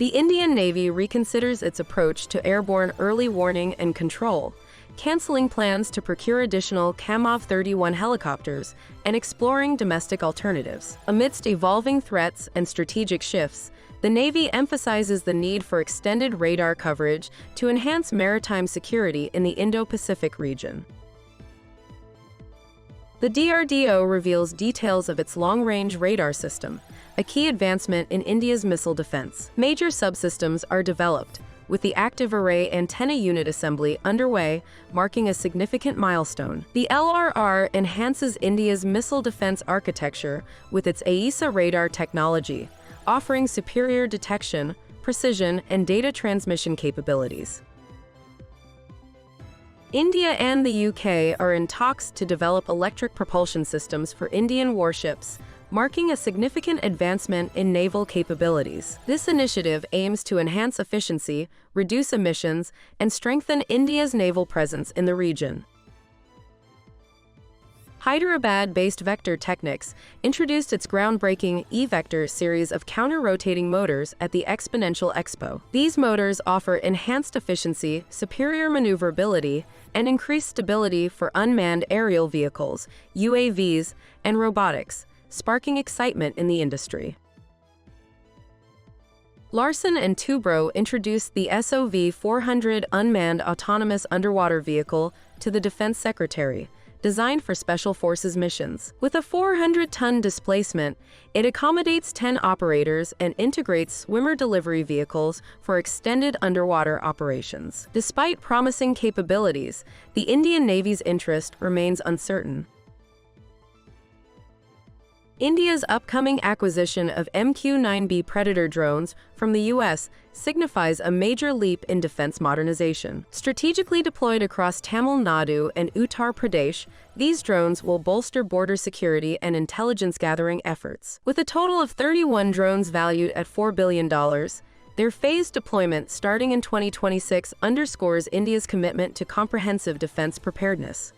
The Indian Navy reconsiders its approach to airborne early warning and control, canceling plans to procure additional CAMOV-31 helicopters and exploring domestic alternatives. Amidst evolving threats and strategic shifts, the Navy emphasizes the need for extended radar coverage to enhance maritime security in the Indo-Pacific region. The DRDO reveals details of its long-range radar system, a key advancement in India's missile defense. Major subsystems are developed, with the active array antenna unit assembly underway, marking a significant milestone. The LRR enhances India's missile defense architecture with its AESA radar technology, offering superior detection, precision, and data transmission capabilities. India and the UK are in talks to develop electric propulsion systems for Indian warships, marking a significant advancement in naval capabilities. This initiative aims to enhance efficiency, reduce emissions, and strengthen India's naval presence in the region. Hyderabad-based Vector Technics introduced its groundbreaking eVector series of counter-rotating motors at the Exponential Expo. These motors offer enhanced efficiency, superior maneuverability, and increased stability for unmanned aerial vehicles, UAVs, and robotics, sparking excitement in the industry. Larsen & Toubro introduced the SOV-400 unmanned autonomous underwater vehicle to the Defense Secretary, designed for Special Forces missions. With a 400-ton displacement, it accommodates 10 operators and integrates swimmer delivery vehicles for extended underwater operations. Despite promising capabilities, the Indian Navy's interest remains uncertain. India's upcoming acquisition of MQ-9B Predator drones from the U.S. signifies a major leap in defense modernization. Strategically deployed across Tamil Nadu and Uttar Pradesh, these drones will bolster border security and intelligence-gathering efforts. With a total of 31 drones valued at $4 billion, their phased deployment starting in 2026 underscores India's commitment to comprehensive defense preparedness.